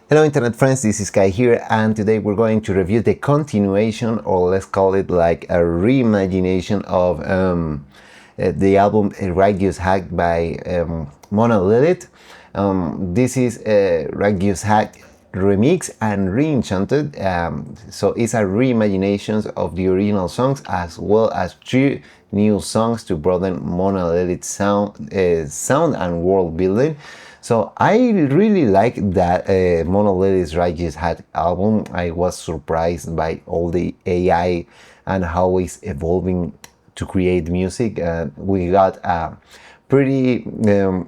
Hello internet friends, this is Kai here, and today we're going to review the continuation, or let's call it like a reimagination of the album Righteous Hack by Mona Lilith. This is Righteous Hack Remixed and Reenchanted, so it's a reimagination of the original songs as well as 3 new songs to broaden Mona Lilith's sound and world building. So I really like that Mona Lilith's Righteous Hack album. I was surprised by all the AI and how it's evolving to create music. We got a pretty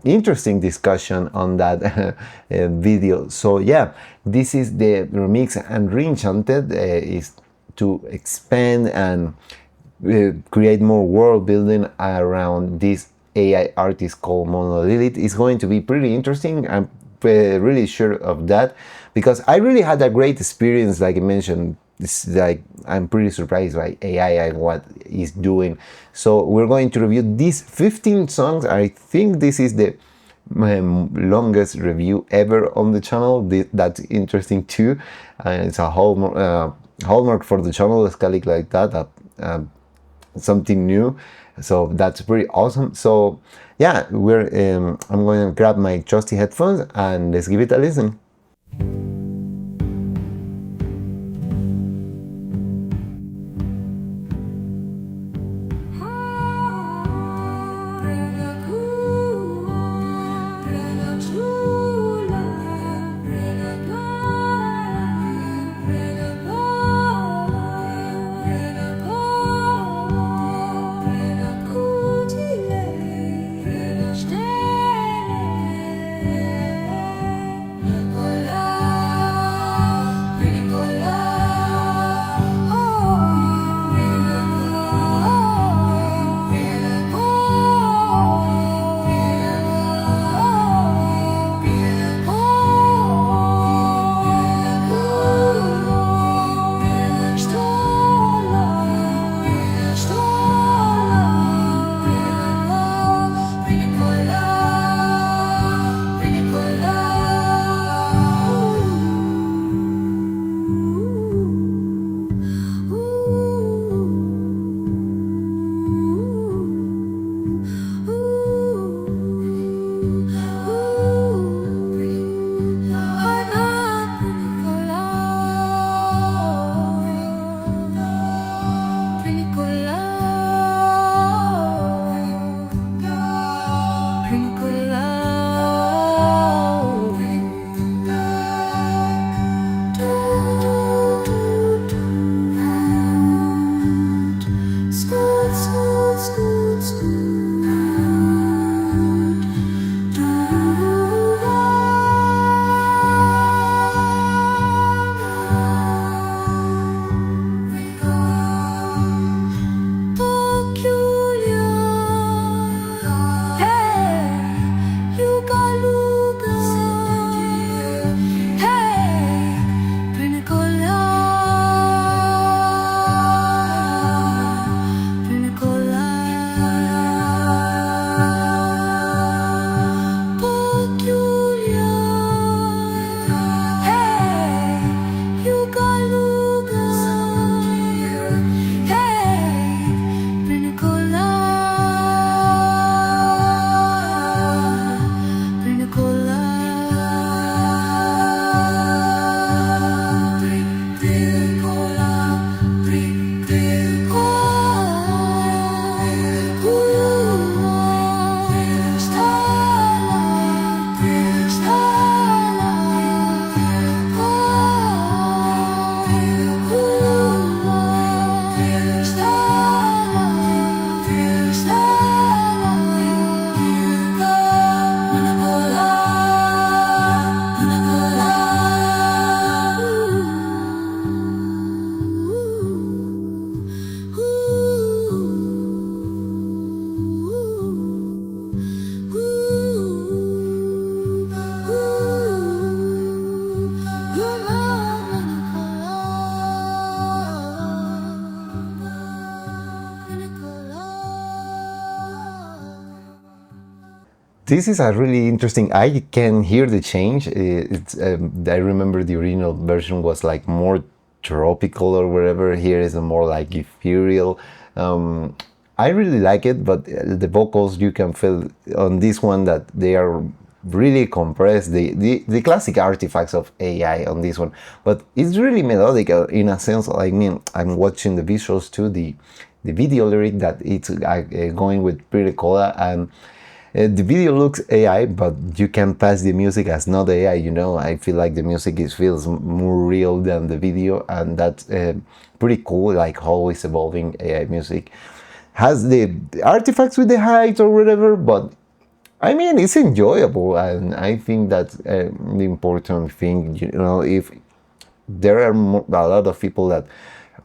interesting discussion on that video. So yeah, this is the remix, and Reenchanted is to expand and create more world building around this AI artist called Mona Lilith. Is going to be pretty interesting. I'm really sure of that, because I really had a great experience. Like I mentioned, it's like I'm pretty surprised by AI and what it's doing. So we're going to review these 15 songs. I think this is the longest review ever on the channel. That's interesting too. It's a hallmark for the channel. Let's call it like that. Something new, so that's pretty awesome. So yeah, I'm going to grab my trusty headphones and let's give it a listen. this is a really interesting. I can hear the change. I remember the original version was like more tropical or whatever. Here is a more like ethereal. I really like it, but the vocals, you can feel on this one that they are really compressed, the classic artifacts of AI on this one, but it's really melodic in a sense. I mean, I'm watching the visuals too, the video lyric that it's going with Pretty Cola, and the video looks AI, but you can pass the music as not AI, you know. I feel like the music feels more real than the video, and that's pretty cool, like always evolving AI music. Has the artifacts with the height or whatever, but I mean, it's enjoyable, and I think that's the important thing, you know. If there are a lot of people that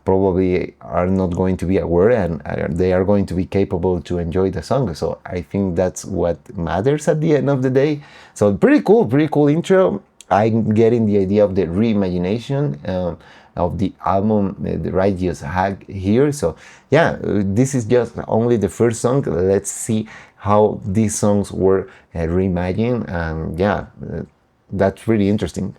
probably are not going to be aware, and they are going to be capable to enjoy the song, so I think that's what matters at the end of the day. So pretty cool intro. I'm getting the idea of the reimagination of the album, the Righteous Hack here. So yeah, this is just only the first song. Let's see how these songs were reimagined, and yeah, that's really interesting.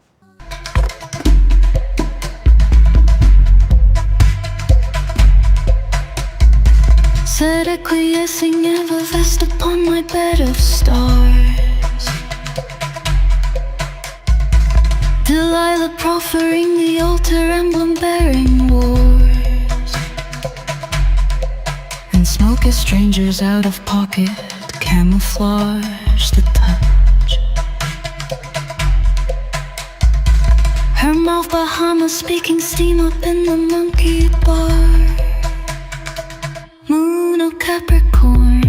Said acquiescing, effervesced upon my bed of stars. Delilah proffering the altar, emblem bearing wars. And smoke as strangers out of pocket, camouflage the touch. Her mouth Bahamas, speaking steam up in the monkey bar. Moon of Capricorn,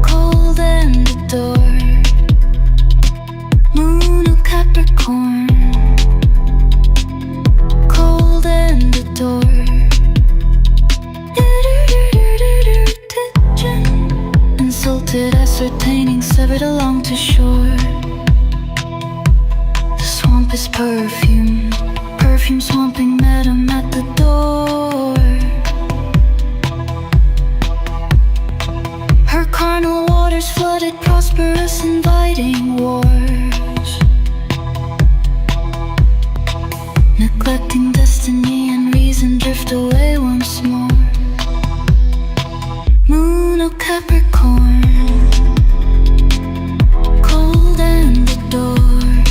cold and adored. Moon of Capricorn, cold and adored. Insulted, ascertaining, severed along to shore. The swamp is perfume, perfume swamping, met him at the door. Her carnal waters flooded, prosperous, inviting wars. Neglecting destiny and reason, drift away once more. Moon of Capricorn, cold and adored.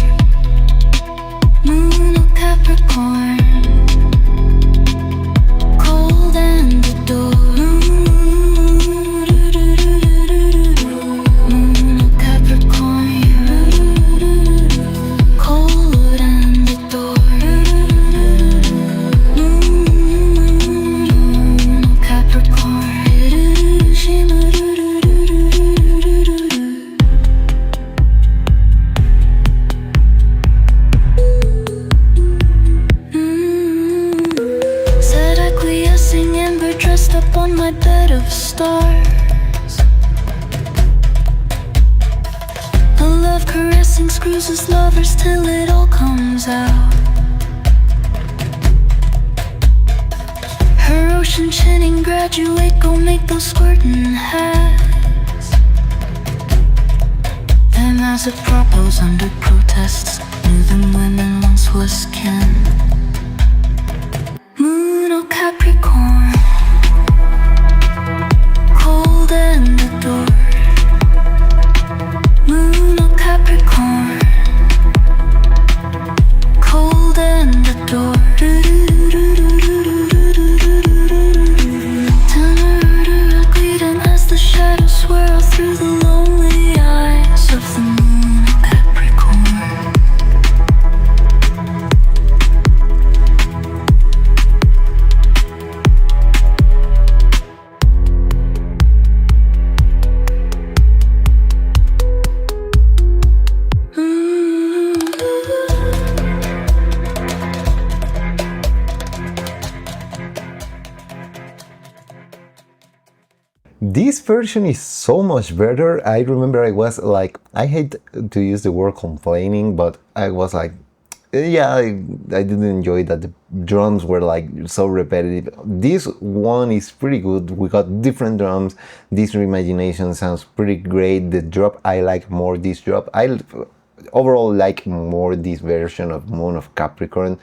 Moon of Capricorn, cold and adored. On my bed of stars, a love caressing screws his lovers till it all comes out. Her ocean chinning, graduate, go make those squirting hats. Them as it propose under protests, knew them women once was kin. Moon of Capricorn, cold and adored. Moon of Capricorn, cold and adored. Gleaming as the shadows swirl through the lonely eyes of the moon of Capricorn. This version is so much better. I remember I was like, I hate to use the word complaining, but I was like, Yeah, I didn't enjoy that the drums were like so repetitive. This one is pretty good. We got different drums. This reimagination sounds pretty great. The drop, I like more this drop. I overall like more this version of Moon of Capricorn.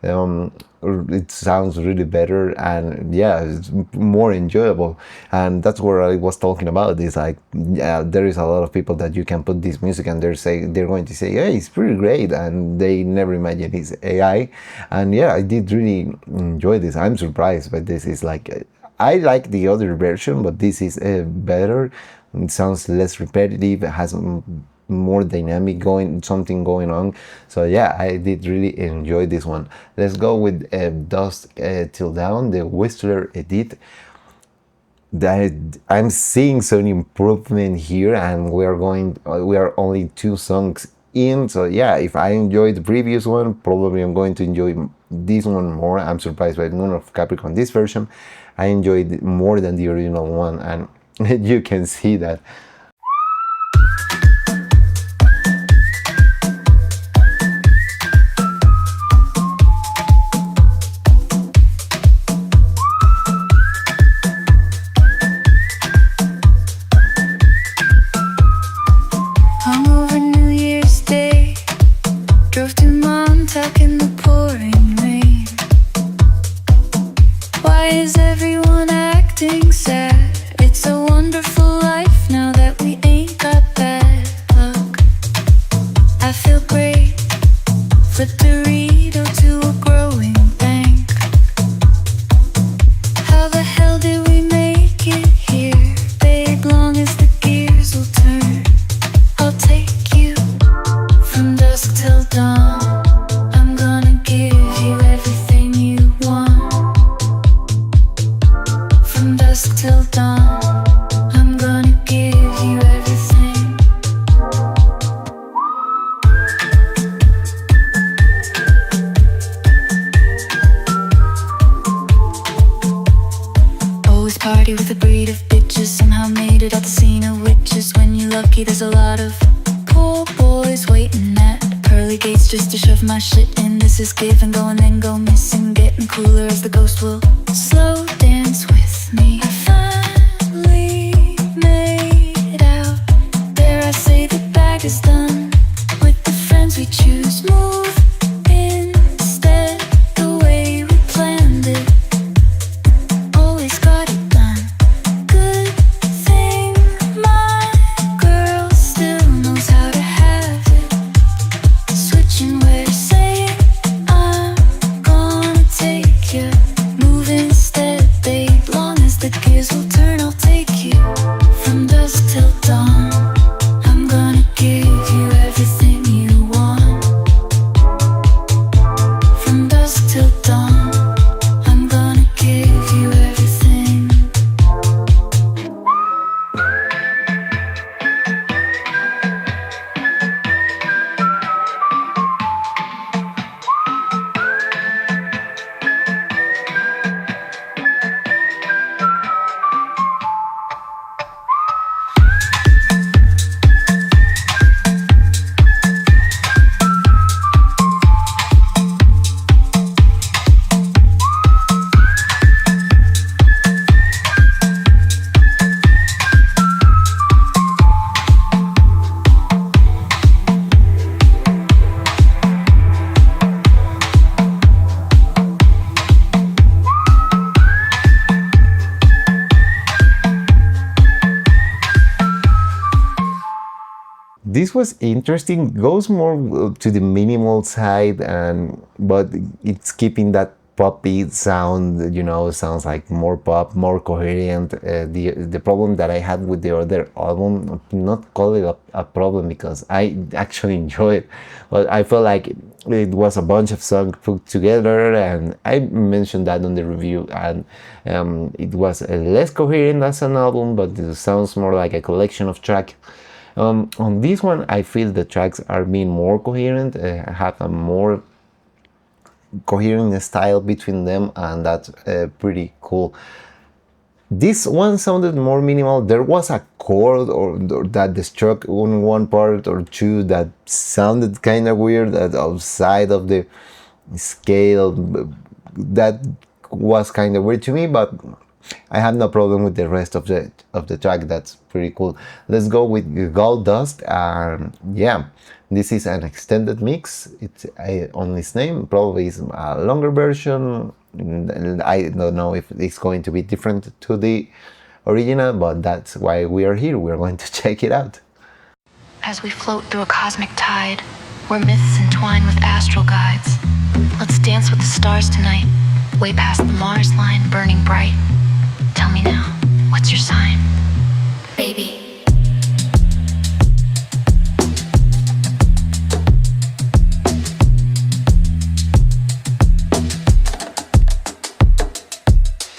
um, it sounds really better, and yeah, it's more enjoyable. And that's what I was talking about, is like, yeah, there is a lot of people that you can put this music and they're going to say, yeah, it's pretty great, and they never imagine it's AI. And yeah, I did really enjoy this. I'm surprised, but this is like, I like the other version, but this is better. It sounds less repetitive. It has more dynamic something going on. So yeah, I did really enjoy this one. Let's go with Dusk Till Dawn, the Whistler edit. That I'm seeing some improvement here, and we are only 2 songs in. So yeah, if I enjoyed the previous one, probably I'm going to enjoy this one more. I'm surprised by Moon of Capricorn, this version I enjoyed it more than the original one, and you can see that. Hungover New Year's Day, drove to Montauk in the pouring rain. Why is everyone acting sad? It's a wonderful life now that we ain't got bad luck. I feel great, flip Dorito to a growing bank. How the hell did we make it here? Babe, long as the gears will turn, I'll take you from dusk till dawn. I'm gonna give you everything you want. From dusk till dawn, I'm gonna give you everything. Always party with a breed of bitches. Somehow made it out the scene of witches. When you're lucky, there's a lot of poor boys waiting at pearly gates just to shove my shit in. This is give and go and then go missing. Getting cooler as the ghost will slow dance with me. I finally made out. There I say the bag is done. With the friends we choose, move instead the way we planned it. Always got it done. Good thing my girl still knows how to have it. Switching where to say it, I'm gonna take you. Move instead, babe, long as the gears will turn, I'll take you. From dusk till dawn, I'm gonna give you everything you want. From dusk till dawn, I'm gonna give you everything. This was interesting. Goes more to the minimal side, and but it's keeping that poppy sound. Sounds like more pop, more coherent. The problem that I had with the other album, not call it a problem because I actually enjoy it, but I felt like it was a bunch of songs put together, and I mentioned that on the review, and it was less coherent as an album, but it sounds more like a collection of tracks. On this one, I feel the tracks are being more coherent, have a more coherent style between them, and that's pretty cool. This one sounded more minimal. There was a chord or that struck on one part or two that sounded kind of weird, that outside of the scale. That was kind of weird to me, but I have no problem with the rest of the track. That's pretty cool. Let's go with Gold Dust. Yeah, this is an extended mix. It's on its name. Probably is a longer version. I don't know if it's going to be different to the original, but that's why we are here. We're going to check it out. As we float through a cosmic tide, where myths entwine with astral guides. Let's dance with the stars tonight, way past the Mars line, burning bright. Tell me now, what's your sign? Baby.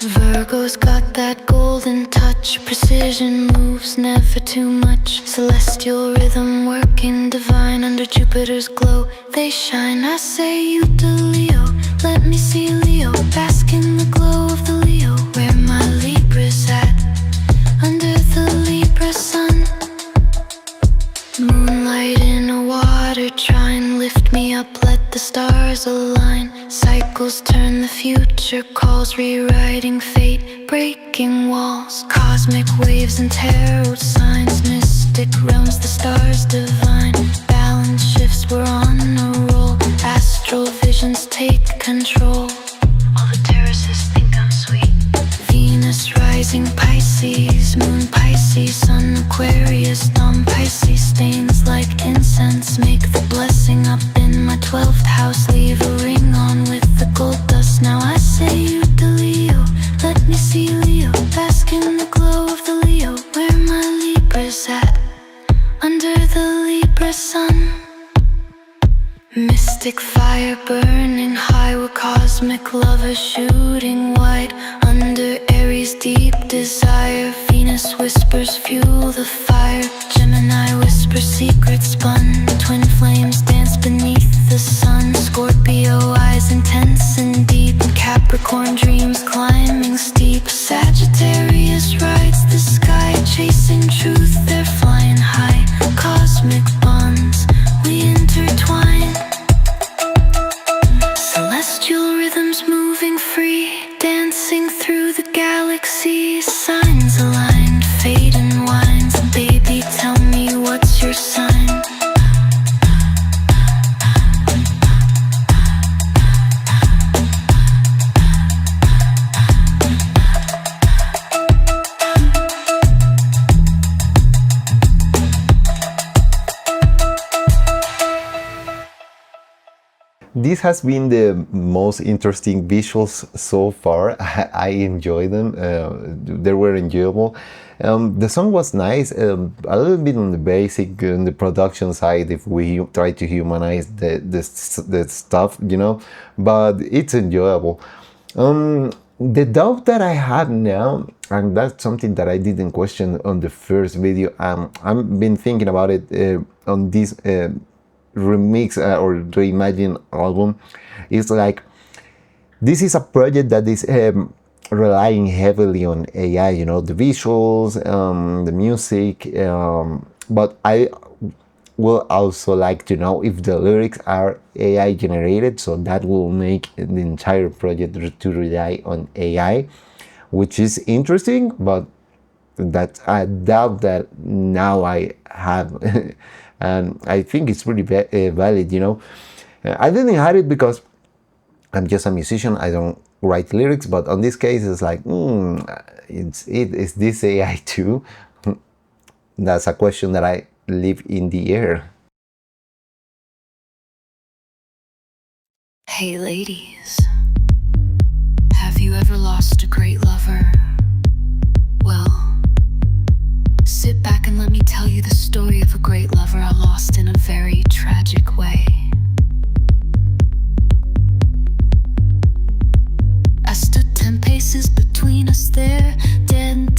Virgo's got that golden touch, precision moves never too much. Celestial rhythm working divine under Jupiter's glow. They shine, I say you to Leo. Let me see Leo, bask in the glow of the Leo. Where my Libra's at, under the Libra sun. Moonlight in a water trine, lift me up, let the stars align. Cycles turn, the future calls, rewriting fate, breaking walls. Cosmic waves and tarot signs, mystic realms, the stars divine. Balance shifts, we're on a roll, astral visions take control. All the terraces think I'm sweet. Venus rising Pisces, moon Pisces, sun Aquarius, dawn Pisces. Stains like incense, make the blessing up in my 12th house. Leave a ring on with the gold dust. Now I say you to Leo, let me see Leo, bask in the glow of the Leo. Where my Libra's at, under the Libra sun. Mystic fire burning high, we're cosmic lovers shooting wide. Under Aries deep desire, Venus whispers fuel the fire. Gemini whispers secrets spun, twin flames dance beneath the sun. Scorpio eyes intense and deep, Capricorn dreams climbing steep. Sagittarius rides the sky, chasing truth, they're flying high. Cosmic bonds, we intertwine. Celestial rhythms moving free, dancing through the galaxy. Signs aligned, fate and winds. Baby, tell me what's your sign? This has been the most interesting visuals so far. I enjoyed them. They were enjoyable. The song was nice, a little bit on the basic, on the production side, if we try to humanize the stuff, you know, but it's enjoyable. The doubt that I have now, and that's something that I didn't question on the first video, I've been thinking about it on this remix or reimagine album, is like, this is a project that is relying heavily on AI, you know, the visuals, the music, but I will also like to know if the lyrics are AI generated, so that will make the entire project to rely on AI, which is interesting, but that I doubt that now I have. And I think it's pretty valid, you know. I didn't hide it because I'm just a musician, I don't write lyrics, but on this case it's like, is this AI too? That's a question that I leave in the air. Hey ladies, have you ever lost a great lover? Well, sit back and let me tell you the story of a great lover I lost in a very tragic way. I stood 10 paces between us there, dead,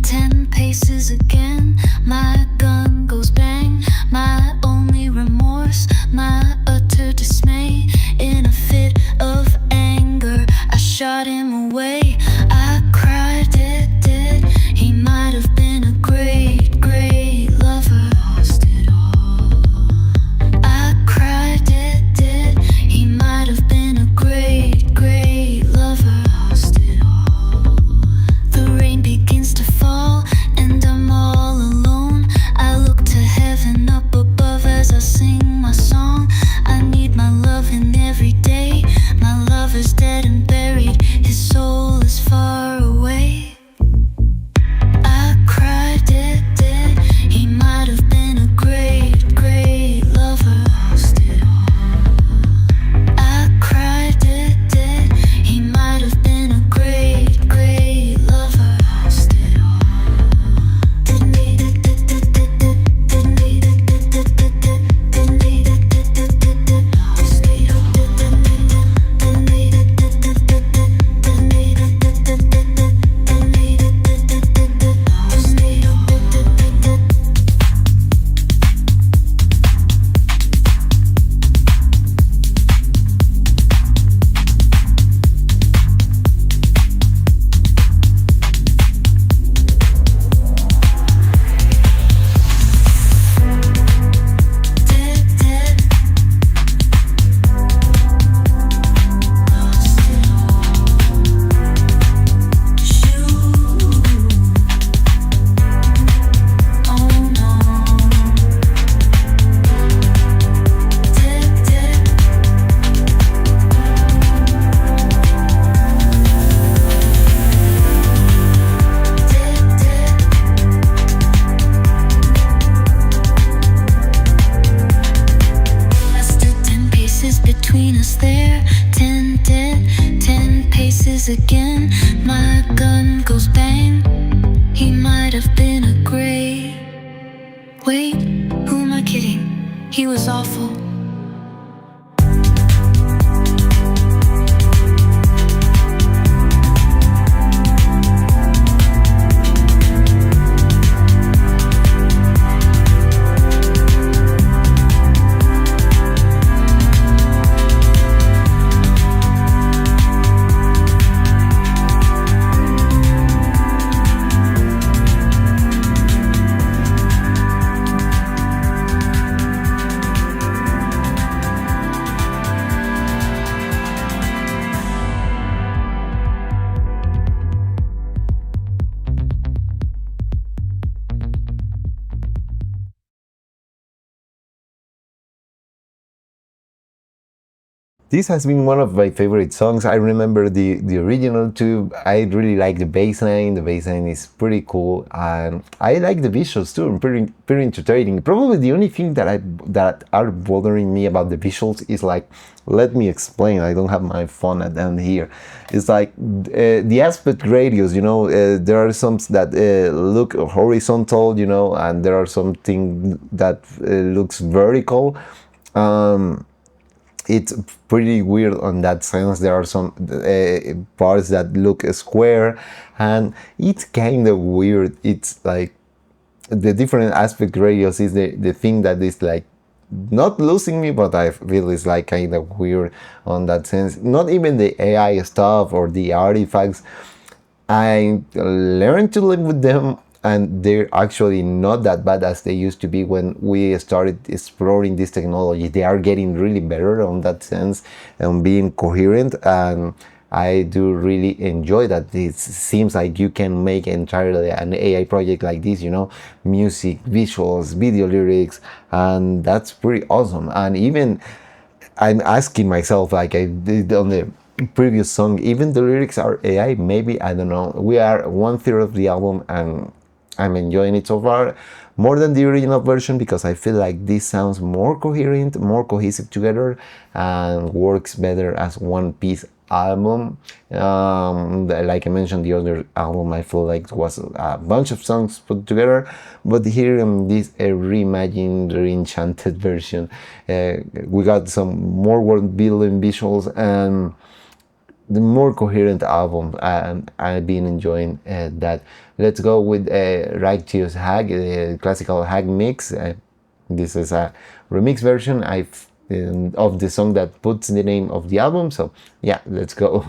10 paces again. My gun goes bang, my only remorse, my utter dismay. In a fit of anger, I shot him away. I cried it days again. My gun goes bang. He might have been a gray. Wait, who am I kidding? He was awful. This has been one of my favorite songs. I remember the original too. I really like the bass line. The bass line is pretty cool, and I like the visuals too. Pretty entertaining. Probably the only thing that are bothering me about the visuals is like, let me explain. I don't have my phone at down here. It's like the aspect ratios. You know, there are some that look horizontal. You know, and there are something that looks vertical. It's pretty weird on that sense. There are some parts that look square, and it's kind of weird. It's like the different aspect ratios is the thing that is like not losing me, but I feel it's like kind of weird on that sense. Not even the AI stuff or the artifacts. I learned to live with them, and they're actually not that bad as they used to be when we started exploring this technology. They are getting really better on that sense and being coherent, and I do really enjoy that. It seems like you can make entirely an AI project like this, you know, music, visuals, video lyrics, and that's pretty awesome. And even I'm asking myself, like I did on the previous song, even the lyrics are AI, maybe, I don't know. We are 1/3 of the album, and I'm enjoying it so far more than the original version, because I feel like this sounds more coherent, more cohesive together, and works better as one piece album. Like I mentioned, the other album I feel like was a bunch of songs put together, but here in this reimagined, Reenchanted version, we got some more world building visuals and the more coherent album, and I've been enjoying that. Let's go with Righteous Hag, classical Hag mix. This is a remix version of the song that puts the name of the album. So yeah, let's go.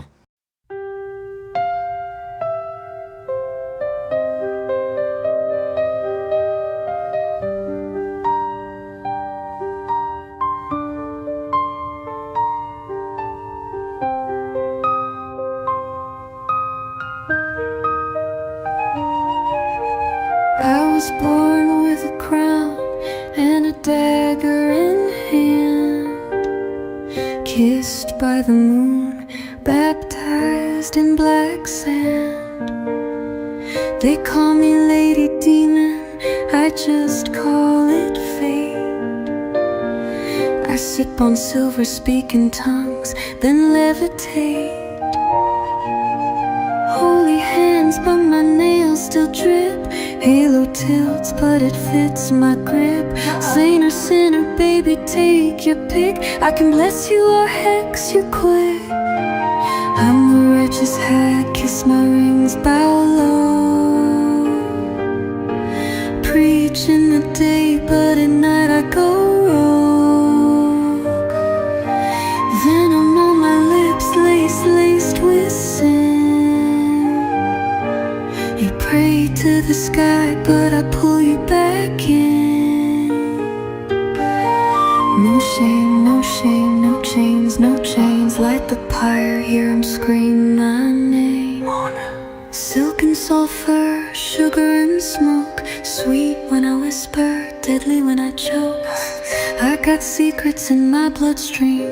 I was born with a crown and a dagger in hand, kissed by the moon, baptized in black sand. They call me Lady Demon, I just call it fate. I sip on silver, speak in tongues, then levitate. Holy hands, but my nails still drip. Halo tilts, but it fits my grip. Saint or sinner, baby, take your pick. I can bless you or hex you quick. I'm a righteous hag, kiss my rings, bow low. Preach in the day, but at night I go rogue. Venom on my lips, lace laced with sin. You pray to the sky, but I pull you back in. No shame, no shame, no chains, no chains. Light the pyre, hear him scream my name. Silk and sulfur, sugar and smoke. Sweet when I whisper, deadly when I choke. I got secrets in my bloodstream,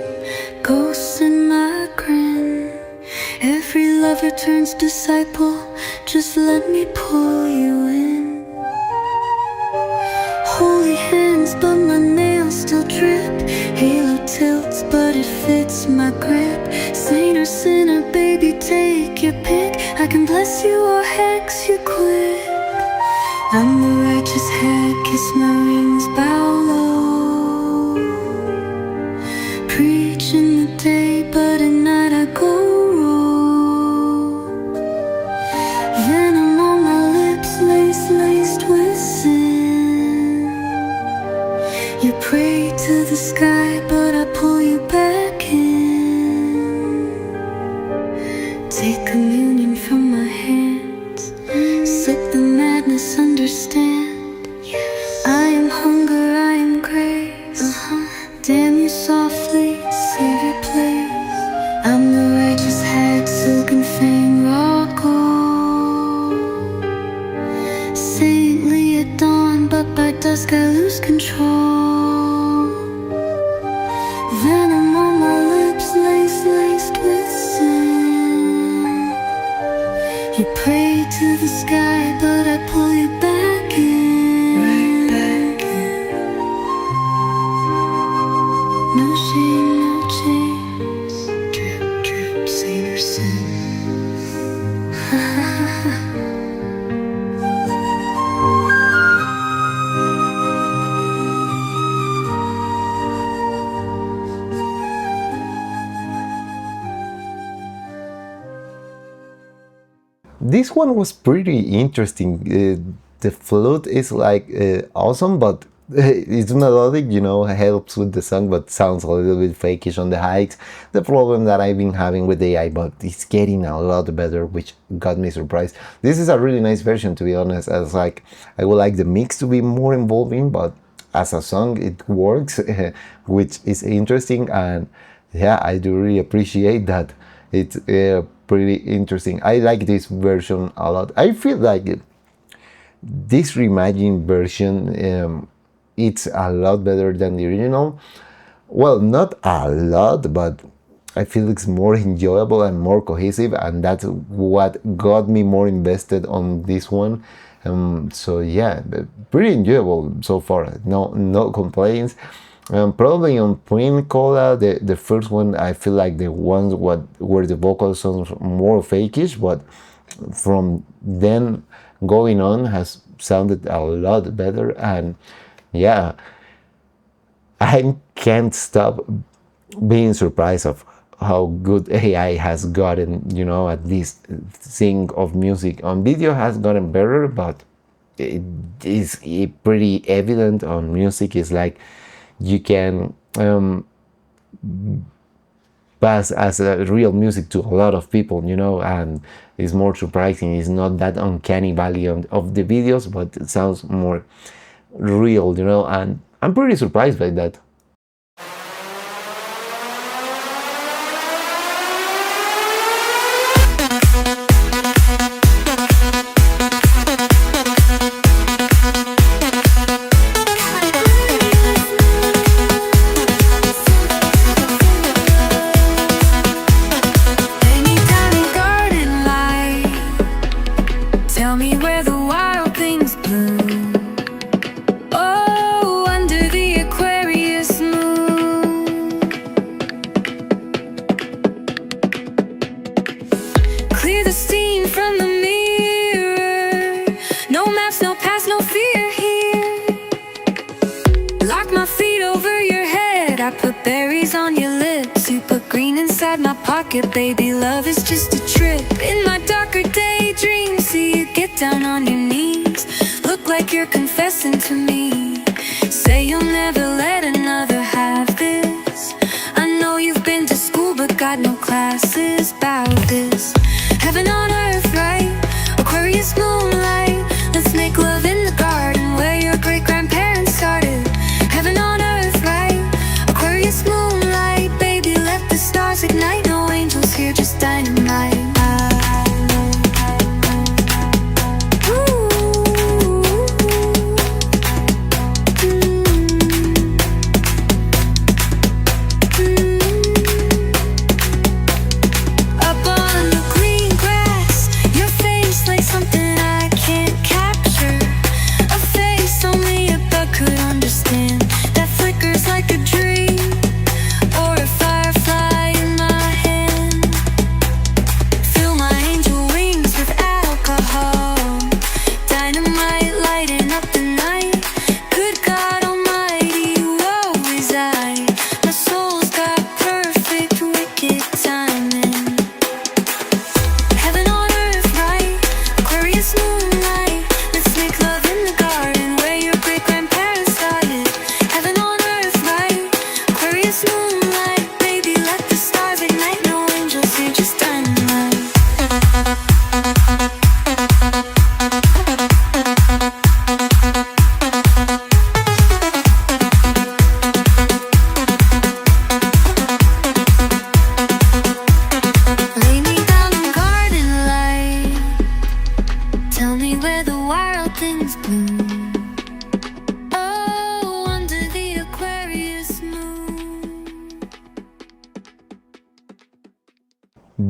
ghosts in my grin. Every lover turns disciple, just let me pull you in. Holy hands, but my nails still drip. Halo tilts, but it fits my grip. Saint or sinner, baby, baby, take your pick. I can bless you or hex you quick. I'm the righteous head, kiss my rings, bow low. Preach in the day, but at night I go rogue. Venom on my lips, laced with sin. You pray to the sky, but I pull you back in. Take communion from my hands, slip the madness, understand. I am hunger, I am grace. Damn you softly, save your place. I'm the righteous hag, silken fang, raw gold. Saintly at dawn, but by dusk I lose control. Venom on my lips, laced with sin. You pray to the sky, but I pull you back in. Right back in. No shame, no chains. Drip, drip, savor sin. This one was pretty interesting. The flute is like awesome, but it's melodic, you know, helps with the song, but sounds a little bit fakish on the hikes. The problem that I've been having with AI, but it's getting a lot better, which got me surprised. This is a really nice version, to be honest. As like, I would like the mix to be more involving, but as a song, it works, which is interesting. And yeah, I do really appreciate that. It's pretty interesting. I like this version a lot. I feel like this reimagined version, it's a lot better than the original. Well, not a lot, but I feel it's more enjoyable and more cohesive, and that's what got me more invested on this one. So yeah, pretty enjoyable so far. No complaints. Probably on Prima Cola, the first one, I feel like the ones where the vocals sound more fakish, but from then going on has sounded a lot better. And yeah, I can't stop being surprised of how good AI has gotten, you know, at this thing of music. On video has gotten better, but it is pretty evident on music. It's like you can pass as a real music to a lot of people, you know, and it's more surprising. It's not that uncanny valley of the videos, but it sounds more real, you know, and I'm pretty surprised by that. Baby, love is just a trip. In my darker daydreams, see you get down on your knees. Look like you're confessing to me. Say you'll never let another have this. I know you've been to school but got no classes about this. Heaven on earth, right? Aquarius moonlight. Let's make love in the garden where your great-grandparents started. Heaven on earth, right? Aquarius moonlight. Baby, let the stars ignite. No angels here, just dynamite. Ooh.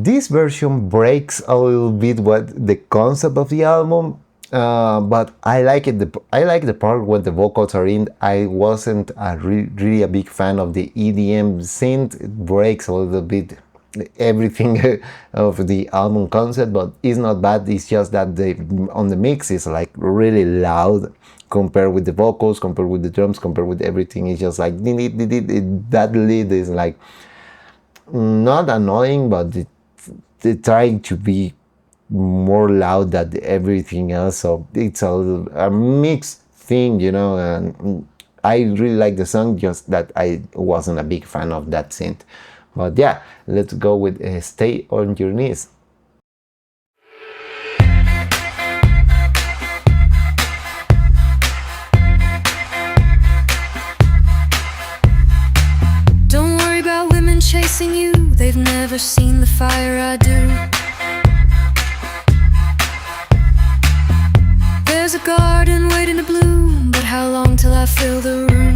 this version breaks a little bit what the concept of the album, but I like it. I like the part when the vocals are in. I wasn't really a big fan of the EDM synth. It breaks a little bit everything of the album concept, but it's not bad. It's just that on the mix is like really loud compared with the vocals, compared with the drums, compared with everything. It's just like that lead is like not annoying, but they're trying to be more loud than everything else. So it's a mixed thing, you know. And I really like the song, just that I wasn't a big fan of that synth. But yeah, let's go with Stay on Your Knees. Don't worry about women chasing you, they've never seen the fire I do. There's a garden waiting to bloom, but how long till I fill the room?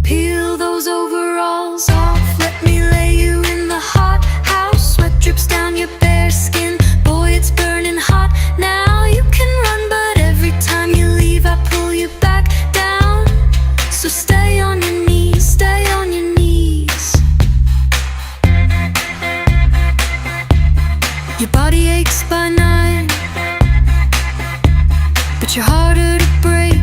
Peel those overalls off, let me lay you in the hot house. Sweat drips down your bare skin, boy it's burning hot. Now you can run, but every time you leave I pull you back down. So stay on your knees, stay on your knees. Your body aches by 9, but you're harder to break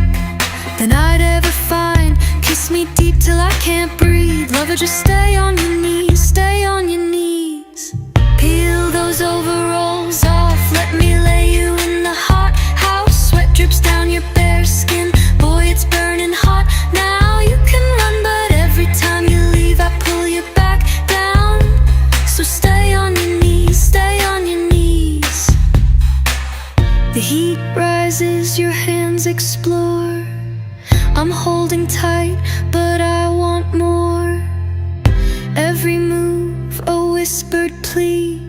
than I'd ever find. Kiss me deep till I can't breathe. Lover, just stay on your knees, stay on your knees. Peel those overalls off, let me lay you in the hot house. Sweat drips down your bare skin, boy it's burning hot. Now you can run, but every time you leave I pull you back down. So stay on your knees, stay on your knees. The heat rises, your hands explore. I'm holding tight, but I want more. Every move, a whispered plea.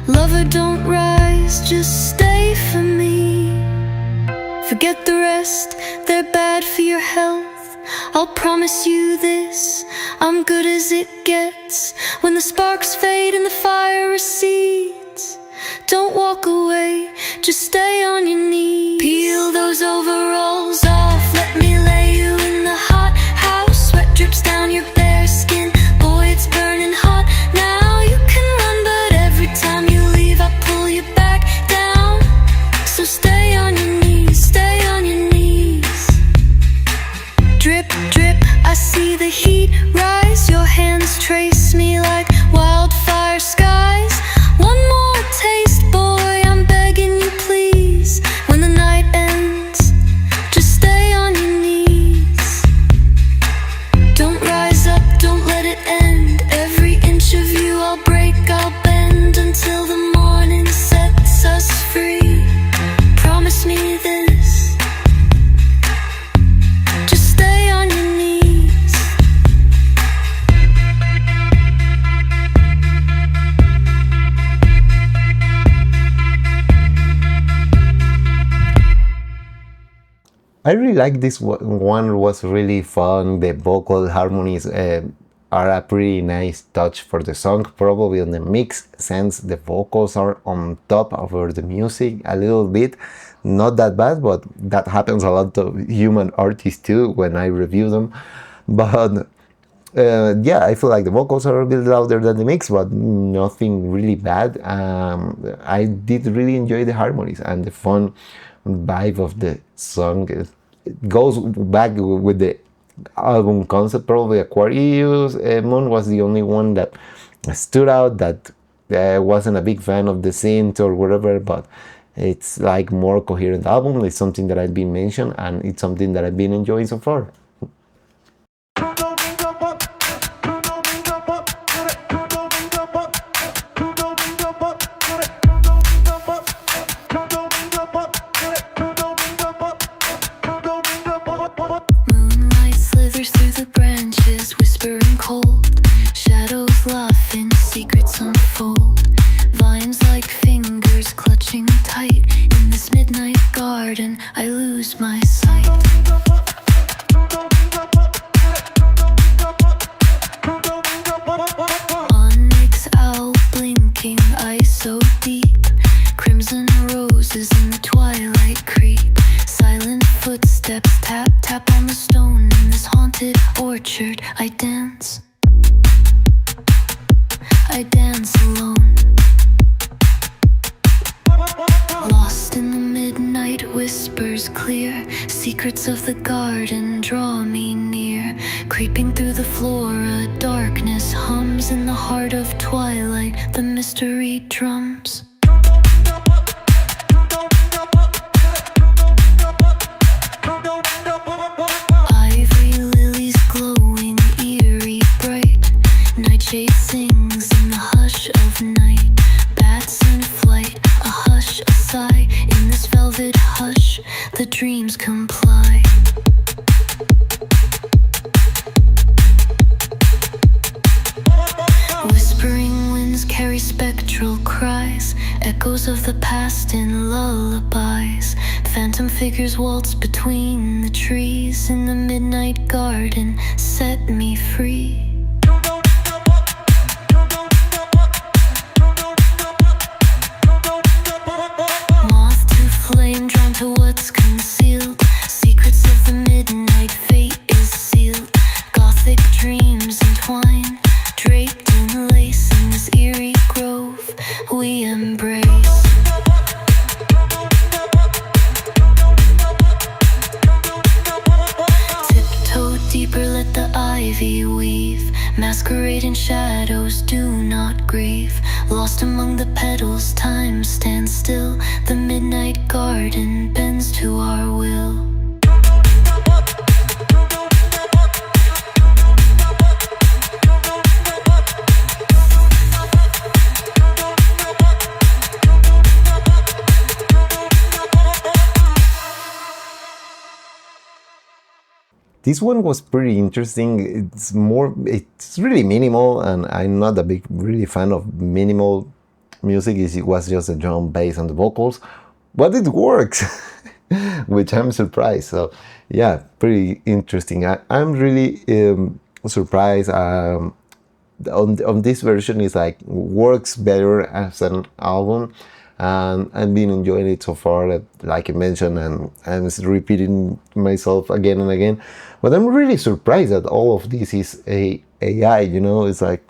Lover, don't rise, just stay for me. Forget the rest, they're bad for your health. I'll promise you this, I'm good as it gets. When the sparks fade and the fire recedes, don't walk away, just stay on your knees. Peel those overalls off, let me lay you in the hot house. Sweat drips down your bare skin, boy it's burning hot. Now you can run, but every time you leave I pull you back down. So stay on your knees, stay on your knees. Drip, drip, I see the heat rise. Your hands trace me like wildfire skies. One more taste, boy, I'm begging you please. When the night ends, just stay on your knees. Don't rise up, don't let it end. Every inch of you I'll break, I'll bend until the morning sets us free. Promise me this, just stay on your knees. I really like this one. Was really fun. The vocal harmonies are a pretty nice touch for the song. Probably on the mix sense, the vocals are on top over the music a little bit. Not that bad, but that happens a lot to human artists too when I review them. But yeah, I feel like the vocals are a bit louder than the mix, but nothing really bad. I did really enjoy the harmonies and the fun vibe of the song. It goes back with the album concept. Probably Aquarius Moon was the only one that stood out, that wasn't a big fan of the synth or whatever, but it's like more coherent album. It's something that I've been mentioned, and it's something that I've been enjoying so far. Moonlight slithers through the branches, whispering cold. Shadows laughing, secrets unfold. Vines like fingers clutching tight. In this midnight garden, I lose my sight. on the stone in this haunted orchard. I dance alone, lost in the midnight whispers clear. Secrets of the garden draw me near. Creeping through the flora, darkness hums. In the heart of twilight, the mystery drums. Ivory lilies glowing, eerie bright. Nightshade sings in the hush of night. Bats in flight, a hush, a sigh. In this velvet hush, the dreams comply. Whispering winds carry spectral cries, echoes of the past in lullabies. Phantom figures waltz between the trees. In the midnight garden, set me free. Moth to flame, drawn to what's concealed. Secrets of the midnight, fate is sealed. Gothic dreams entwine, draped in lace. In this eerie grove, we embrace. Tiptoe deeper, let the ivy weave. Masquerade in shadows, do not grieve. Lost among the petals, time stands still. The midnight garden bends to our will. This one was pretty interesting. It's really minimal, and I'm not a big really fan of minimal music. It was just a drum, bass, and the vocals, but it works, which I'm surprised. So yeah, pretty interesting. I'm really surprised. On this version, is like works better as an album, and I've been enjoying it so far. Like I mentioned, and I'm repeating myself again and again. But I'm really surprised that all of this is AI. You know, it's like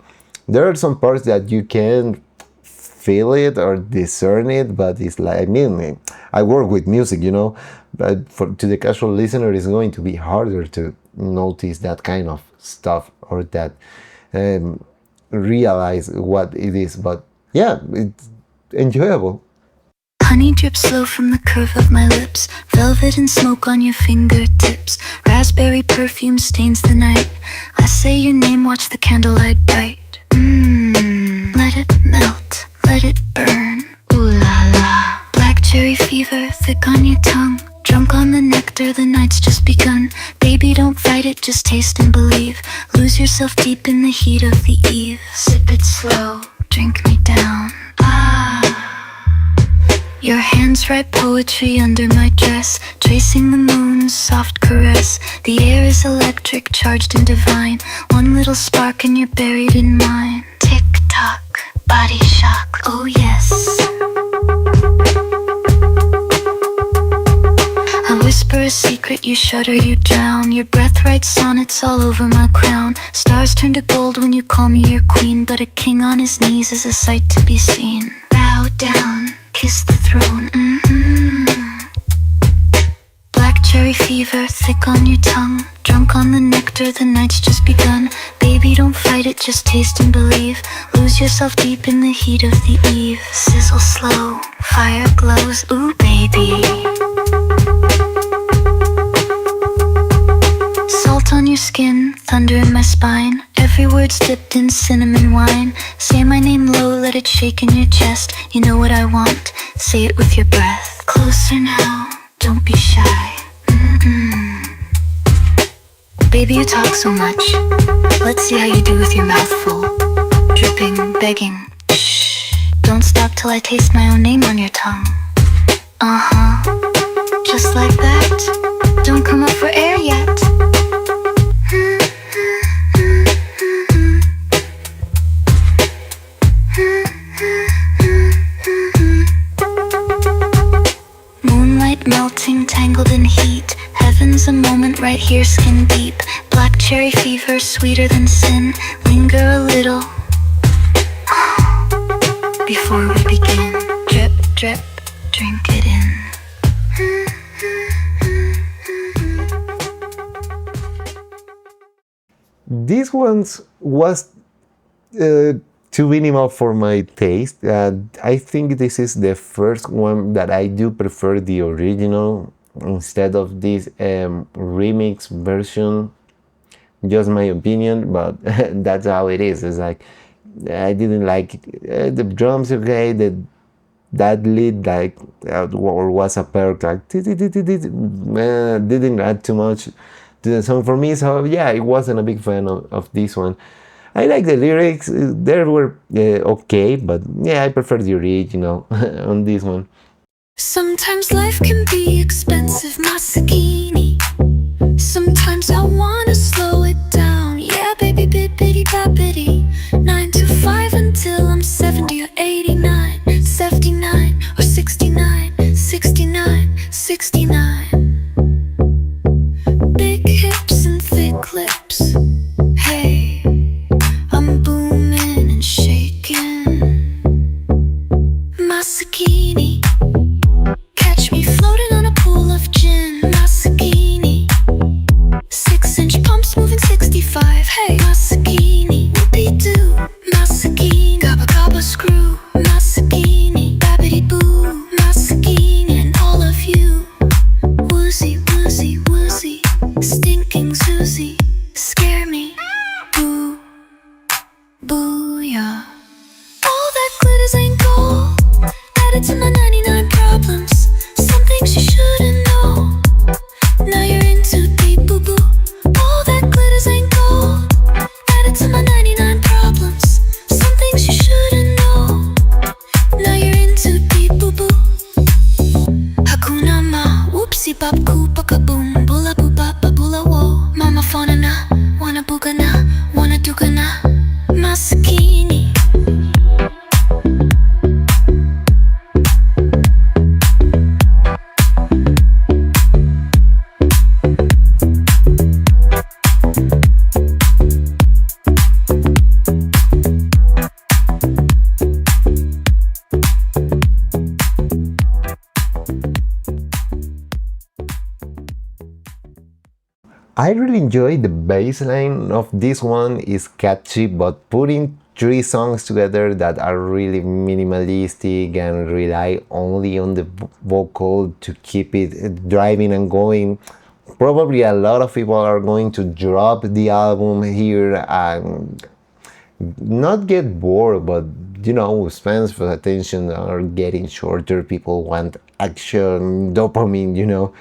there are some parts that you can feel it or discern it, but it's like, I mean, I work with music, you know, but to the casual listener, it's going to be harder to notice that kind of stuff, or that realize what it is. But yeah, it's enjoyable. Honey drips slow from the curve of my lips. Velvet and smoke on your fingertips. Raspberry perfume stains the night. I say your name, watch the candlelight bright. Let it melt, let it burn. Ooh la la. Black cherry fever, thick on your tongue. Drunk on the nectar, the night's just begun. Baby, don't fight it, just taste and believe. Lose yourself deep in the heat of the eve. Sip it slow, drink me down. Your hands write poetry under my dress, tracing the moon's soft caress. The air is electric, charged and divine. One little spark and you're buried in mine. Tick tock, body shock, oh yes. I whisper a secret, you shudder, you drown. Your breath writes sonnets all over my crown. Stars turn to gold when you call me your queen, but a king on his knees is a sight to be seen. Bow down, kiss the throne. Black cherry fever, thick on your tongue. Drunk on the nectar, the night's just begun. Baby, don't fight it, just taste and believe. Lose yourself deep in the heat of the eve. Sizzle slow, fire glows, ooh baby. Salt on your skin, thunder in my spine. Every word's dipped in cinnamon wine. Say my name low, let it shake in your chest. You know what I want, say it with your breath. Closer now, don't be shy. Baby, you talk so much. Let's see how you do with your mouth full. Dripping, begging, shh. Don't stop till I taste my own name on your tongue. Just like that. Don't come up for air yet. Moonlight melting, tangled in heat. Heaven's a moment right here, skin deep. Black cherry fever, sweeter than sin. Linger a little before we begin. Drip, drip, drink it in. This one was too minimal for my taste. I think this is the first one that I do prefer the original instead of this remix version. Just my opinion, but that's how it is. It's like I didn't like the drums. Okay, that lead like or was a perk like didn't add too much to the song for me. So yeah, I wasn't a big fan of this one. I like the lyrics; they were okay, but yeah, I prefer the original on this one. Sometimes life can be expensive, Masakini. Sometimes I wanna slow it down. Yeah, baby, bippity boppity. 9 to 5 until I'm 70 or 89, 79 or 69, 69, 69. Big hips and thick lips. Hey, I'm booming and shaking. Masakini. Catch me floating on a pool of gin. Masakini. 6-inch pumps moving 65. Hey, Masakini. Whoopie-doo. Masakini. Gabba gabba screw. Masakini. Babbity-boo. Masakini. And all of you. Woozy, woozy, woozy. Stinking Susie. Scare me. Boo. Booyah. All that glitters ain't gold. Add it to my 99 problems. Some things you shouldn't know. Now you're in too deep, boo boo. All that glitters ain't gold. Add it to my 99 problems. Some things you shouldn't know. Now you're in too deep, boo boo. Hakuna ma, whoopsie bop coo kaboom. Bula boo bop bula wo. Mama fauna na, wanna boogana, wanna dugana. Masakini. I really enjoy the bass line of this one. Is catchy, but putting three songs together that are really minimalistic and rely only on the vocal to keep it driving and going, probably a lot of people are going to drop the album here and not get bored, but you know, spans for attention are getting shorter. People want action, dopamine, you know.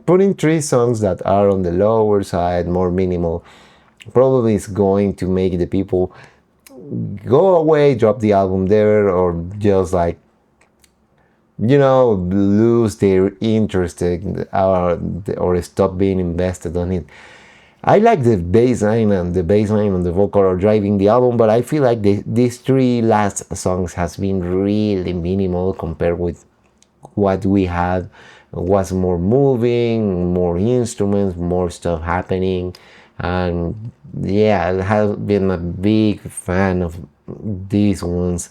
Putting three songs that are on the lower side, more minimal, probably is going to make the people go away, drop the album there, or just like, you know, lose their interest or stop being invested on it. I like the bass line, and the bass line and the vocal are driving the album, but I feel like these three last songs has been really minimal compared with what we had. Was more moving, more instruments, more stuff happening, and yeah, I have been a big fan of these ones.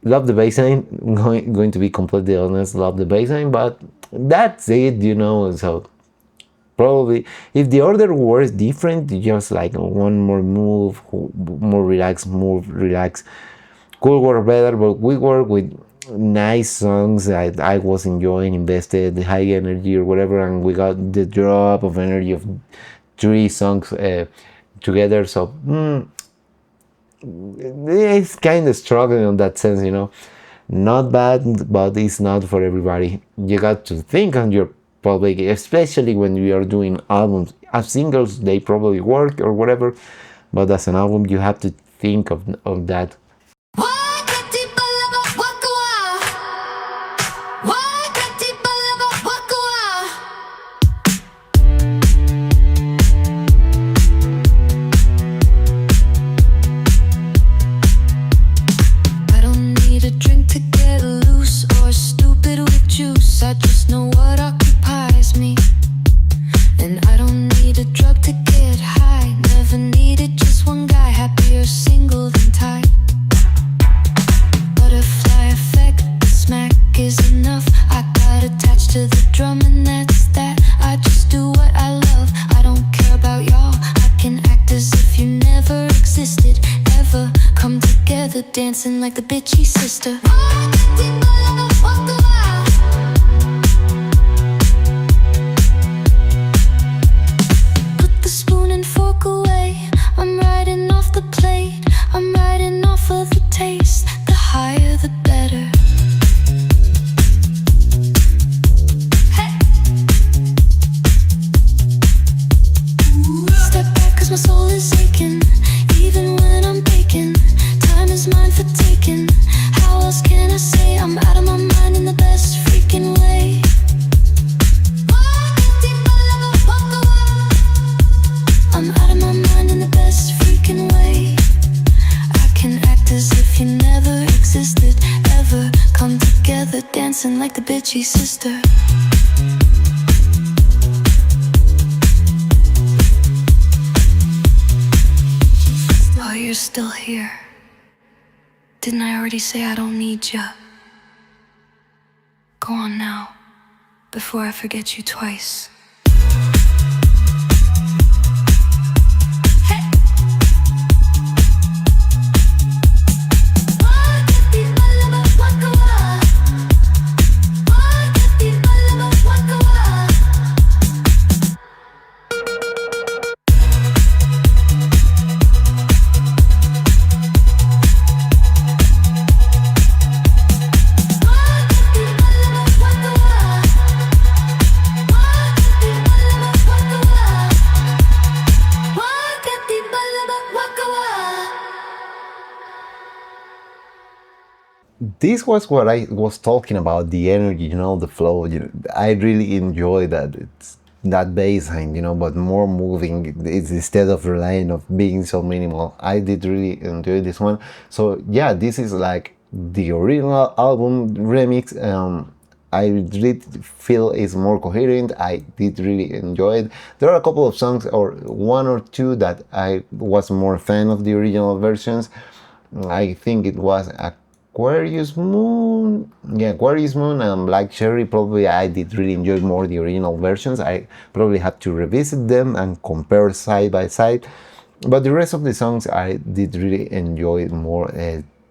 Love the bassline, going to be completely honest, love the bassline, but that's it, you know. So probably if the order was different, just like one more move, more relaxed, could work better, but we work with nice songs that I was enjoying, invested, high energy or whatever, and we got the drop of energy of three songs together. So it's kind of struggling in that sense, you know. Not bad, but it's not for everybody. You got to think on your public, especially when you are doing albums. As singles, they probably work or whatever, but as an album, you have to think of that. I just know what occupies me, and I don't need dancing like the bitchy sister. Put the spoon and fork away. I'm riding off the plate. I'm riding off of the taste. The higher the better. Step back cause my soul is aching. Even when I'm baking, time is mine for taking. How else can I say I'm out of my mind in the best freaking way? I'm out of my mind in the best freaking way. I can act as if you never existed, ever. Come together dancing like the bitchy sister. Oh, you're still here. Didn't I already say I don't need ya? Go on now, before I forget you twice. This was what I was talking about, the energy, you know, the flow. You know, I really enjoy that. It's that bass line, you know, but more moving. It's instead of relying of being so minimal. I did really enjoy this one. So yeah, this is like the original album remix. I did feel it's more coherent. I did really enjoy it. There are a couple of songs, or one or two, that I was more fan of the original versions. I think it was Aquarius Moon, yeah, Aquarius Moon and Black Cherry. Probably I did really enjoy more the original versions. I probably had to revisit them and compare side by side. But the rest of the songs I did really enjoy more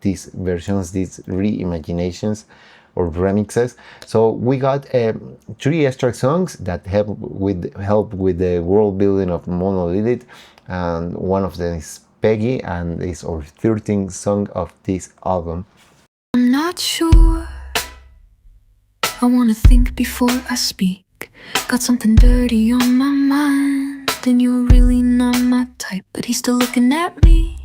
these versions, these reimaginations or remixes. So we got 3 extra songs that help with the world building of Mono Lilith, and one of them is Peggy, and is our 13th song of this album. I'm not sure. I wanna think before I speak. Got something dirty on my mind, and you're really not my type, but he's still looking at me.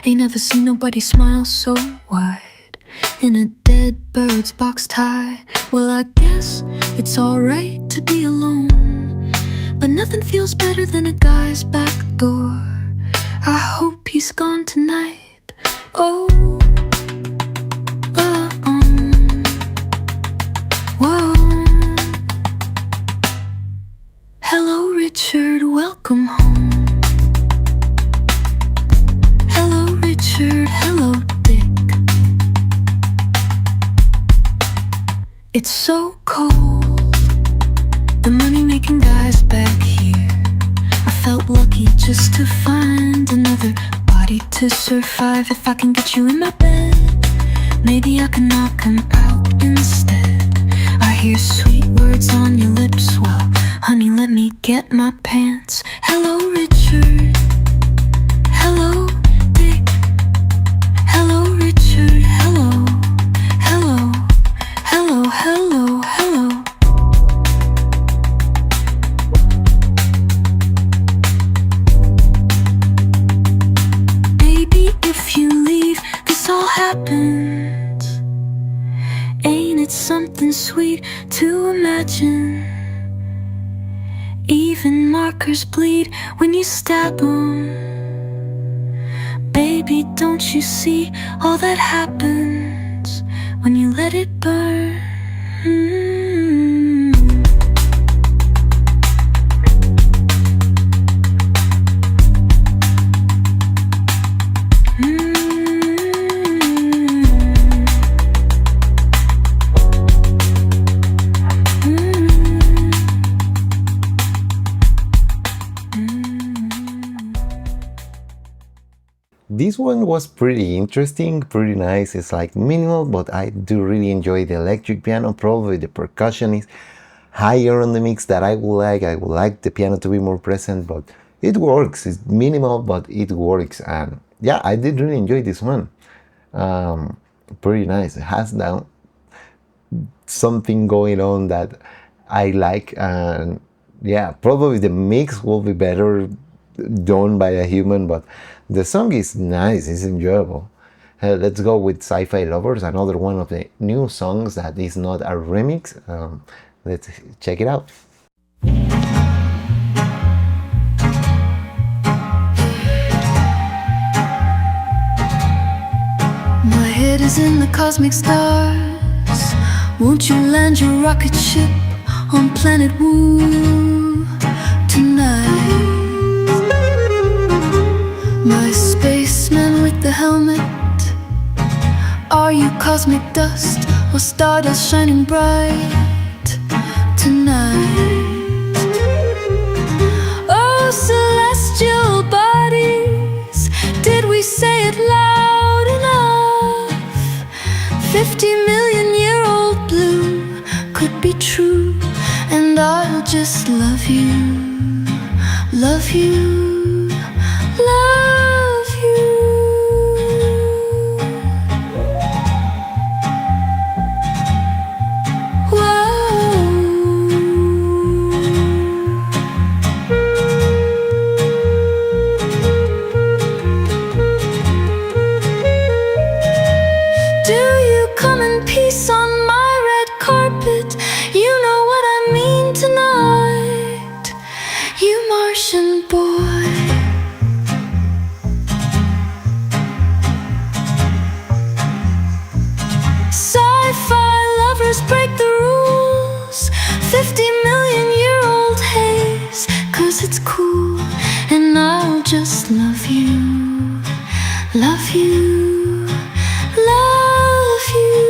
Ain't never seen nobody smile so wide in a dead bird's box tie. Well, I guess it's alright to be alone, but nothing feels better than a guy's back door. I hope he's gone tonight. Oh, whoa. Hello, Richard, welcome home. Hello, Richard, hello, Dick. It's so cold, the money-making guy's back here. I felt lucky just to find another body to survive. If I can get you in my bed, maybe I can knock him out instead. I hear sweet words on your lips. Well, honey, let me get my pants. Hello, Richard. Hello, Dick. Hello, Richard. Hello. Hello. Hello, hello, hello. Baby, if you leave, this all happens. Ain't it something sweet to imagine? Even markers bleed when you stab them. Baby, don't you see all that happens when you let it burn? This one was pretty interesting, pretty nice. It's like minimal, but I do really enjoy the electric piano. Probably the percussion is higher on the mix that I would like. I would like the piano to be more present, but it works. It's minimal, but it works. And yeah, I did really enjoy this one. Pretty nice. It has now something going on that I like, and yeah, probably the mix will be better done by a human, but the song is nice, it's enjoyable. Let's go with Sci-Fi Lovers, another one of the new songs that is not a remix. Let's check it out. My head is in the cosmic stars. Won't you land your rocket ship on planet Wu tonight? My spaceman with the helmet, are you cosmic dust or stardust shining bright tonight? Oh, celestial bodies, did we say it loud enough? 50 million-year-old blue could be true, and I'll just love you, love you, love you. Do you come in peace on my red carpet? You know what I mean tonight, you Martian boy. Sci-fi lovers break the rules, 50 million-year-old haze, 'cause it's cool, and I'll just love you, love you, love you.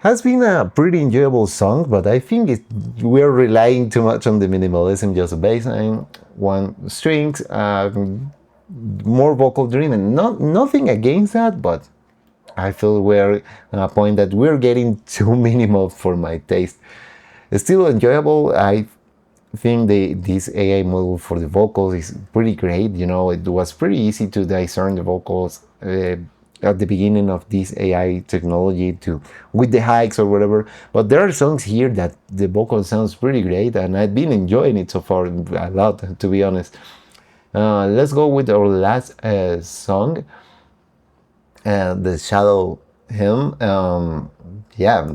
Has been a pretty enjoyable song, but I think we're relying too much on the minimalism, just a bass line, one strings, more vocal driven. Nothing against that, but I feel we're at a point that we're getting too minimal for my taste. It's still enjoyable. I think this AI model for the vocals is pretty great. You know, it was pretty easy to discern the vocals at the beginning of this AI technology with the hikes or whatever. But there are songs here that the vocal sounds pretty great, and I've been enjoying it so far a lot, to be honest. Let's go with our last song, the Shadow Hymn. Yeah,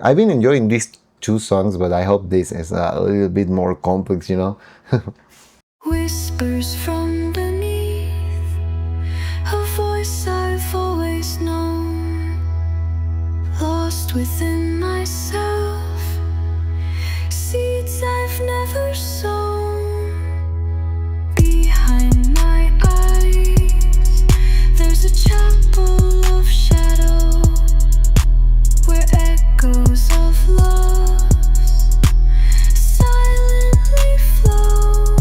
I've been enjoying these two songs, but I hope this is a little bit more complex, you know. Whispers from beneath, a voice I've always known, lost within myself, seeds I've never sown. Behind my eyes, there's a chapel of shadow, where echoes of loves silently flow.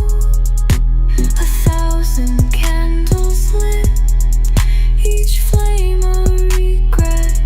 1,000 candles lit, each flame a regret,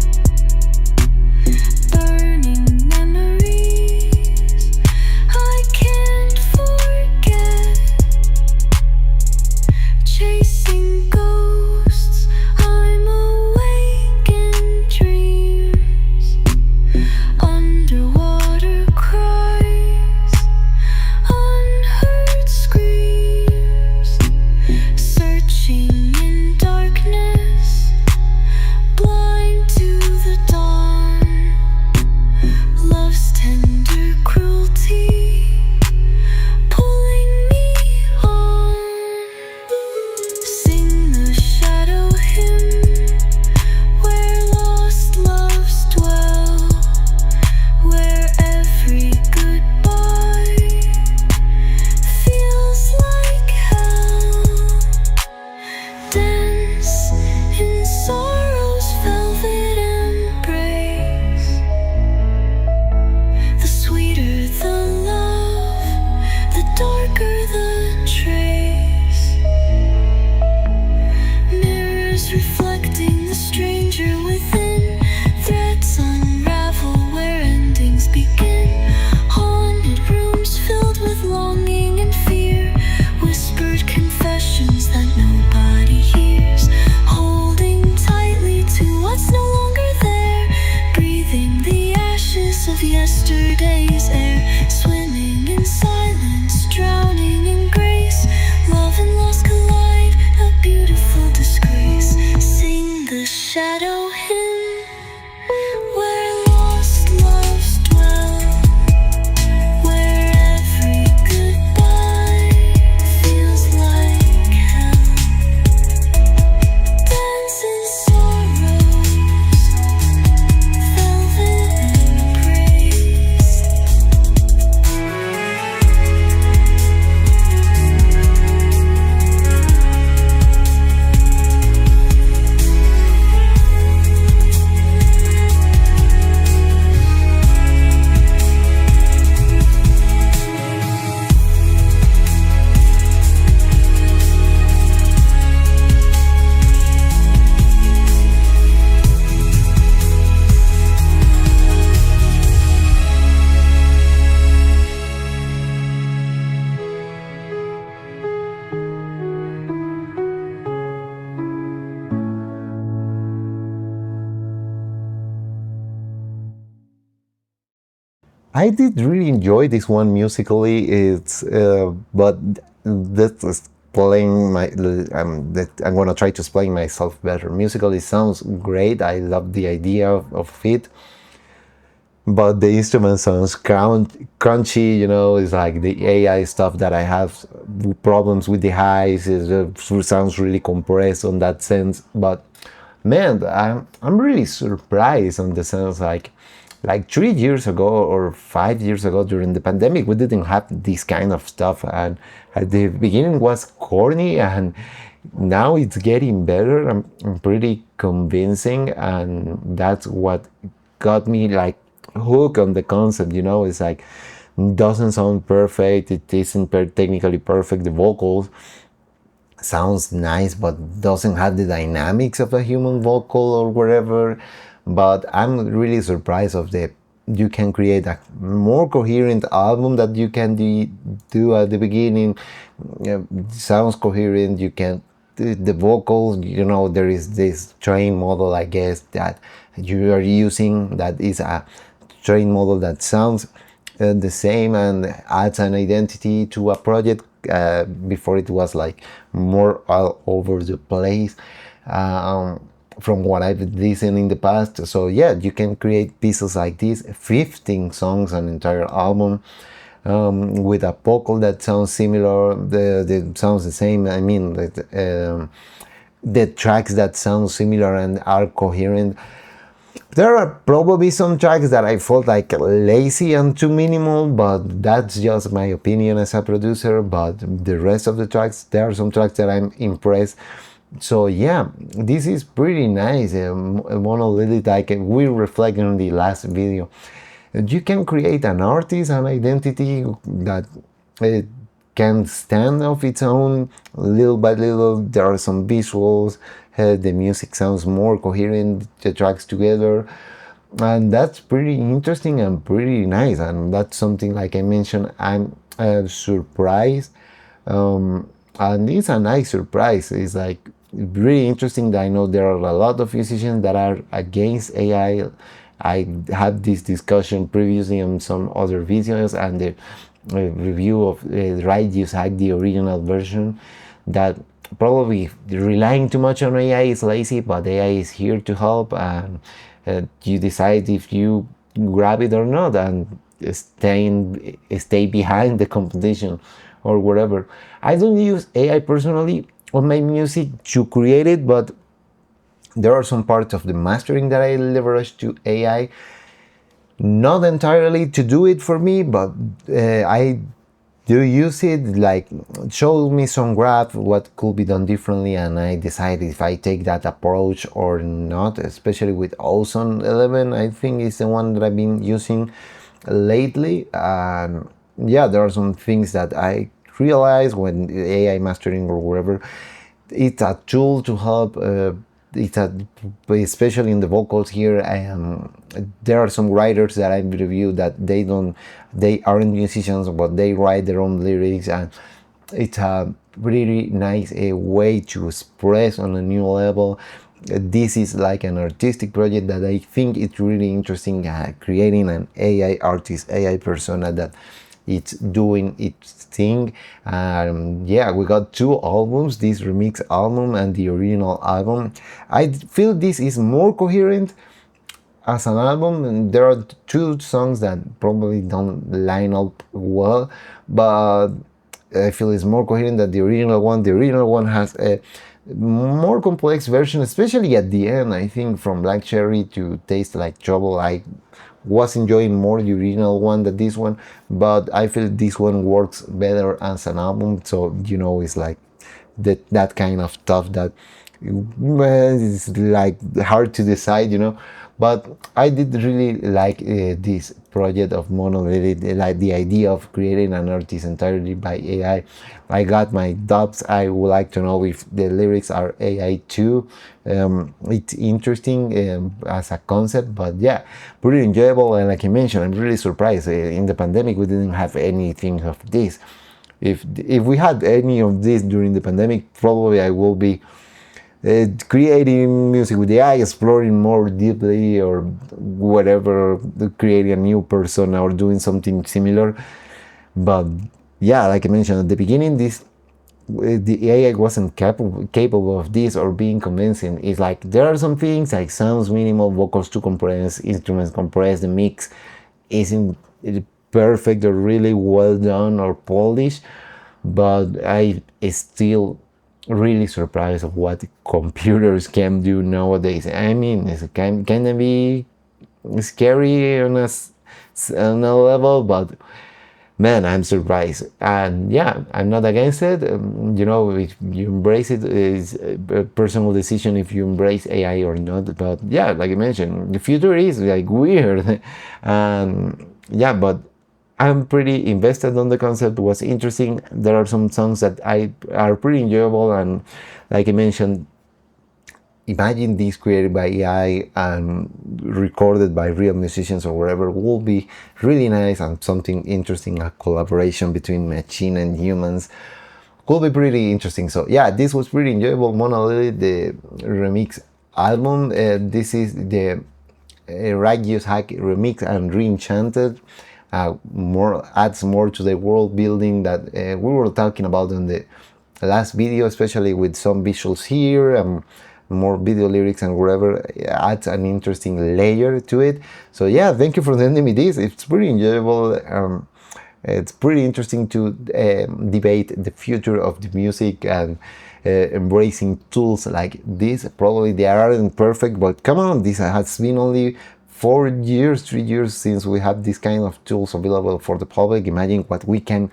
I did really enjoy this one musically. It's but that's explain my that I'm gonna try to explain myself better. Musically, it sounds great. I love the idea of it, but the instrument sounds crunchy. You know, it's like the AI stuff that I have problems with the highs. It sounds really compressed on that sense. But man, I'm really surprised on the sense like 3 years ago or 5 years ago during the pandemic, we didn't have this kind of stuff, and at the beginning was corny, and now it's getting better. I'm pretty convincing, and that's what got me like hooked on the concept. You know, it's like doesn't sound perfect, it isn't technically perfect, the vocals sounds nice but doesn't have the dynamics of a human vocal or whatever. But I'm really surprised of the you can create a more coherent album that you can do at the beginning. Sounds coherent. You can the vocals, you know, there is this train model, I guess, that you are using, that is a train model that sounds the same and adds an identity to a project. Before it was like more all over the place, from what I've listened in the past. So yeah, you can create pieces like this, 15 songs, an entire album, with a vocal that sounds similar, the sounds the same. I mean, the tracks that sound similar and are coherent. There are probably some tracks that I felt like lazy and too minimal, but that's just my opinion as a producer. But the rest of the tracks, there are some tracks that I'm impressed. So yeah, this is pretty nice. Monolithic, like we reflected on the last video. You can create an artist, an identity that can stand of its own little by little. There are some visuals, the music sounds more coherent, the tracks together, and that's pretty interesting and pretty nice. And that's something, like I mentioned, I'm surprised, and it's a nice surprise. It's like really interesting that I know there are a lot of musicians that are against AI. I had this discussion previously on some other videos, and the review of Right Use Hack, the original version, that probably relying too much on AI is lazy, but AI is here to help, and you decide if you grab it or not, and stay behind the competition or whatever. I don't use AI personally on my music to create it, but there are some parts of the mastering that I leverage to AI. Not entirely to do it for me, but I do use it, like show me some graph, what could be done differently, and I decide if I take that approach or not, especially with Ozone 11. I think it's the one that I've been using lately. And yeah, there are some things that I realize when AI mastering or whatever, it's a tool to help. Especially in the vocals here, there are some writers that I've reviewed that they aren't musicians, but they write their own lyrics, and it's a really nice way to express on a new level. This is like an artistic project that I think it's really interesting, creating an AI artist, AI persona that it's doing its thing. Yeah, we got two albums, this remix album and the original album. I feel this is more coherent as an album, and there are two songs that probably don't line up well, but I feel it's more coherent than the original one. The original one has a more complex version, especially at the end. I think from Black Cherry to Taste Like Trouble, I was enjoying more the original one than this one, but I feel this one works better as an album. So you know, it's like that kind of stuff that it's like hard to decide, you know. But I did really like this project of Monolith, like the idea of creating an artist entirely by AI. I got my doubts. I would like to know if the lyrics are AI too. It's interesting as a concept, but yeah, pretty enjoyable. And like I mentioned, I'm really surprised. In the pandemic, we didn't have anything of this. If we had any of this during the pandemic, probably I will be creating music with AI, exploring more deeply, or whatever, creating a new persona or doing something similar. But yeah, like I mentioned at the beginning, the AI wasn't capable of this or being convincing. It's like there are some things like sounds minimal, vocals too compressed, instruments compressed, the mix isn't perfect or really well done or polished, but I still really surprised of what computers can do nowadays. I mean, it can be scary on a level, but man, I'm surprised. And yeah, I'm not against it. You know, if you embrace it, is a personal decision if you embrace AI or not. But yeah, like I mentioned, the future is like weird. And yeah, but I'm pretty invested on the concept. It was interesting. There are some songs that are pretty enjoyable, and like I mentioned, imagine this created by AI and recorded by real musicians or whatever will be really nice, and something interesting, a collaboration between machine and humans could be pretty interesting. So yeah, this was pretty enjoyable. Monolith, the remix album. This is the Radius Hack remix and Reenchanted. More adds more to the world building that we were talking about in the last video, especially with some visuals here, more video lyrics and whatever, adds an interesting layer to it. So yeah, thank you for sending me this. It's pretty enjoyable. It's pretty interesting to debate the future of the music and embracing tools like this. Probably they aren't perfect, but come on, this has been only 3 years since we have this kind of tools available for the public. Imagine what we can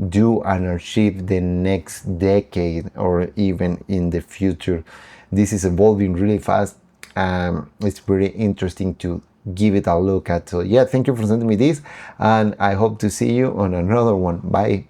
do and achieve the next decade or even in the future. This is evolving really fast. It's pretty interesting to give it a look at. So yeah, thank you for sending me this, and I hope to see you on another one. Bye.